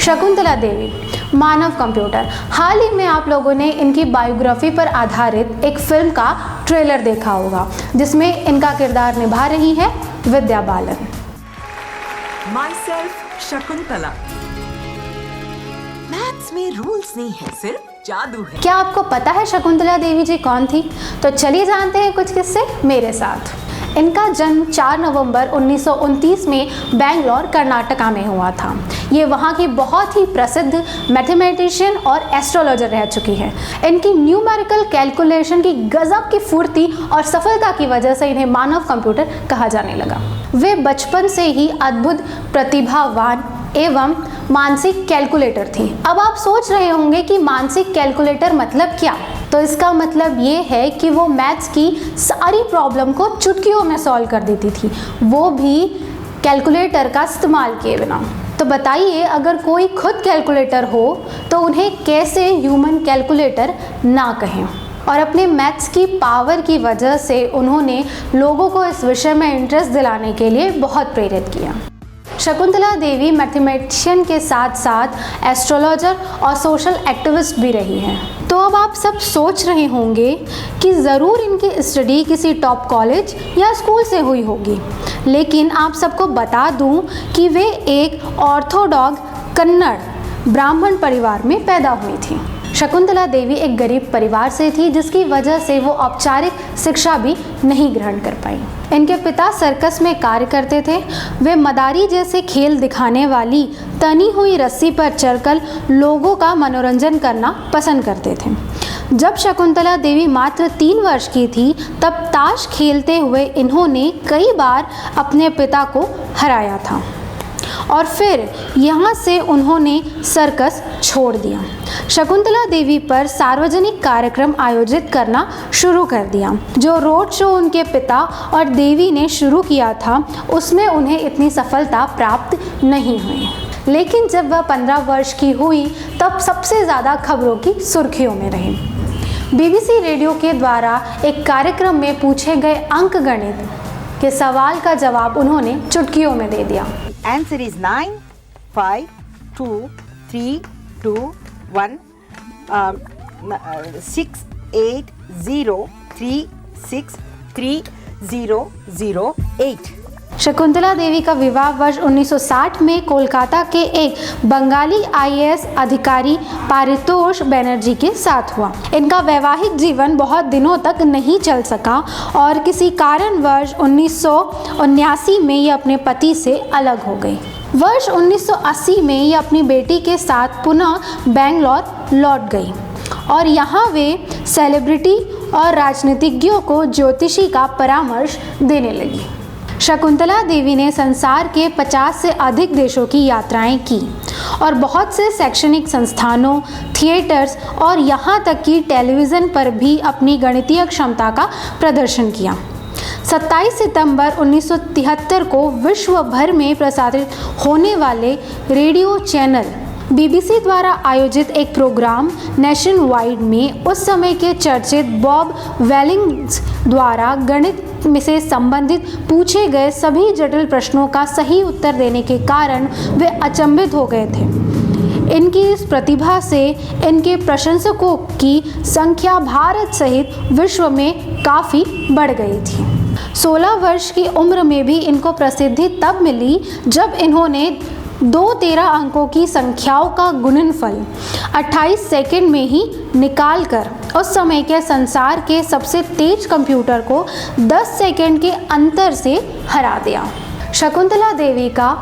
शकुंतला देवी, मानव computer. हाल ही में आप लोगों ने इनकी बायोग्राफी पर आधारित एक फिल्म का ट्रेलर देखा होगा, जिसमें इनका किरदार निभा रही है विद्या बालन। माइसेल्फ शकुंतला। मैथ्स में रूल्स नहीं है, सिर्फ जादू है। क्या आपको पता है शकुंतला देवी जी कौन थी? तो चलिए जानते हैं कुछ किस्से मेरे साथ। इनका जन्म 4 नवंबर 1929 में बेंगलोर, कर्नाटका में हुआ था। ये वहाँ की बहुत ही प्रसिद्ध मैथमेटिशियन और एस्ट्रोलॉजर रह चुकी हैं। इनकी न्यूमेरिकल कैलकुलेशन की गजब की फुर्ती और सफलता की वजह से इन्हें मानव कंप्यूटर कहा जाने लगा। वे बचपन से ही अद्भुत प्रतिभावान एवं मानसिक कैलकुलेटर थी। अब आप सोच रहे होंगे कि मानसिक कैलकुलेटर मतलब क्या? तो इसका मतलब ये है कि वो मैथ्स की सारी प्रॉब्लम को चुटकियों में सॉल्व कर देती थी, वो भी कैलकुलेटर का इस्तेमाल किए बिना। तो बताइए, अगर कोई खुद कैलकुलेटर हो तो उन्हें कैसे ह्यूमन कैलकुलेटर ना कहें। और अपने मैथ्स की पावर की वजह से उन्होंने लोगों को इस विषय में इंटरेस्ट दिलाने के लिए बहुत प्रेरित किया। शकुंतला देवी मैथमेटिशियन के साथ साथ एस्ट्रोलॉजर और सोशल एक्टिविस्ट भी रही हैं। तो अब आप सब सोच रहे होंगे कि ज़रूर इनकी स्टडी किसी टॉप कॉलेज या स्कूल से हुई होगी, लेकिन आप सबको बता दूं कि वे एक ऑर्थोडॉक्स कन्नड़ ब्राह्मण परिवार में पैदा हुई थी। शकुंतला देवी एक गरीब परिवार से थी, जिसकी वजह से वो औपचारिक शिक्षा भी नहीं ग्रहण कर पाई। इनके पिता सर्कस में कार्य करते थे। वे मदारी जैसे खेल दिखाने वाली तनी हुई रस्सी पर चढ़कर लोगों का मनोरंजन करना पसंद करते थे। जब शकुंतला देवी मात्र 3 वर्ष की थी, तब ताश खेलते हुए इन्होंने कई बार अपने पिता को हराया था और फिर यहाँ से उन्होंने सर्कस छोड़ दिया। शकुंतला देवी पर सार्वजनिक कार्यक्रम आयोजित करना शुरू कर दिया। जो रोड शो उनके पिता और देवी ने शुरू किया था, उसमें उन्हें इतनी सफलता प्राप्त नहीं हुई। लेकिन जब वह 15 वर्ष की हुई, तब सबसे ज़्यादा खबरों की सुर्खियों में रही। BBC रेडियो के द्वारा एक कार्यक्रम में पूछे गए अंकगणित के सवाल का जवाब उन्होंने चुटकियों में दे दिया। Answer is 9, 5, 2, 3, 2, 1, 6, 8, 0, 3, 6, 3, 0, 0, 8। शकुंतला देवी का विवाह वर्ष 1960 में कोलकाता के एक बंगाली IAS अधिकारी पारितोष बनर्जी के साथ हुआ। इनका वैवाहिक जीवन बहुत दिनों तक नहीं चल सका और किसी कारणवश 1979 में ये अपने पति से अलग हो गई। वर्ष 1980 में ये अपनी बेटी के साथ पुनः बेंगलोर लौट गई और यहाँ वे सेलिब्रिटी और राजनीतिज्ञों को ज्योतिषी का परामर्श देने लगी। शकुंतला देवी ने संसार के 50 से अधिक देशों की यात्राएं की और बहुत से शैक्षणिक संस्थानों, थिएटर्स और यहाँ तक कि टेलीविज़न पर भी अपनी गणितीय क्षमता का प्रदर्शन किया। 27 सितंबर 1973 को विश्व भर में प्रसारित होने वाले रेडियो चैनल BBC द्वारा आयोजित एक प्रोग्राम नेशन वाइड में उस समय के चर्चित बॉब वेलिंग्स द्वारा गणित से संबंधित पूछे गए सभी जटिल प्रश्नों का सही उत्तर देने के कारण वे अचंभित हो गए थे। इनकी इस प्रतिभा से इनके प्रशंसकों की संख्या भारत सहित विश्व में काफ़ी बढ़ गई थी। 16 वर्ष की उम्र में भी इनको प्रसिद्धि तब मिली जब इन्होंने 2 13 अंकों की संख्याओं का गुणनफल 28 सेकंड में ही निकालकर उस समय के संसार के सबसे तेज कंप्यूटर को 10 सेकंड के अंतर से हरा दिया। शकुंतला देवी का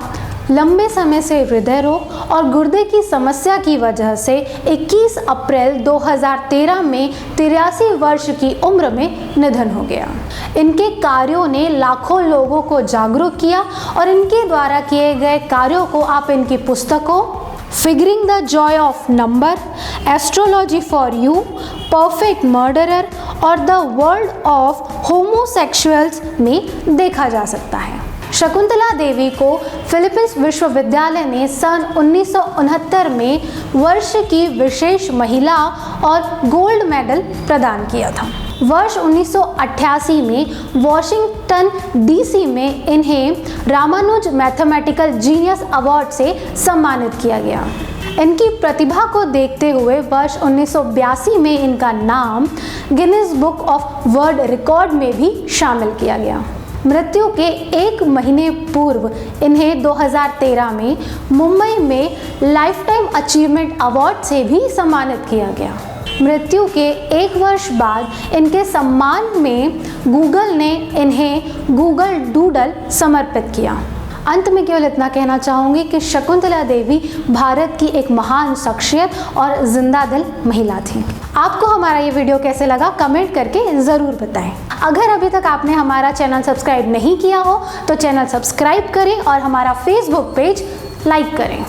लंबे समय से हृदय रोग और गुर्दे की समस्या की वजह से 21 अप्रैल 2013 में 83 वर्ष की उम्र में निधन हो गया। इनके कार्यों ने लाखों लोगों को जागरूक किया और इनके द्वारा किए गए कार्यों को आप इनकी पुस्तकों figuring the Joy of number, astrology for you, perfect murderer और द वर्ल्ड ऑफ होमोसेक्सुअल्स में देखा जा सकता है। शकुंतला देवी को फिलीपींस विश्वविद्यालय ने सन 1969 में वर्ष की विशेष महिला और गोल्ड मेडल प्रदान किया था। वर्ष 1988 में वॉशिंगटन DC में इन्हें रामानुज मैथमेटिकल जीनियस अवार्ड से सम्मानित किया गया। इनकी प्रतिभा को देखते हुए वर्ष 1982 में इनका नाम Guinness book of world record में भी शामिल किया गया। मृत्यु के एक महीने पूर्व इन्हें 2013 में मुंबई में लाइफ टाइम अचीवमेंट अवार्ड से भी सम्मानित किया गया। मृत्यु के एक वर्ष बाद इनके सम्मान में गूगल ने इन्हें गूगल डूडल समर्पित किया। अंत में केवल इतना कहना चाहूँगी कि शकुंतला देवी भारत की एक महान शख्सियत और जिंदा दिल महिला थी। आपको हमारा ये वीडियो कैसे लगा कमेंट करके ज़रूर बताएं। अगर अभी तक आपने हमारा चैनल सब्सक्राइब नहीं किया हो तो चैनल सब्सक्राइब करें और हमारा फेसबुक पेज लाइक करें।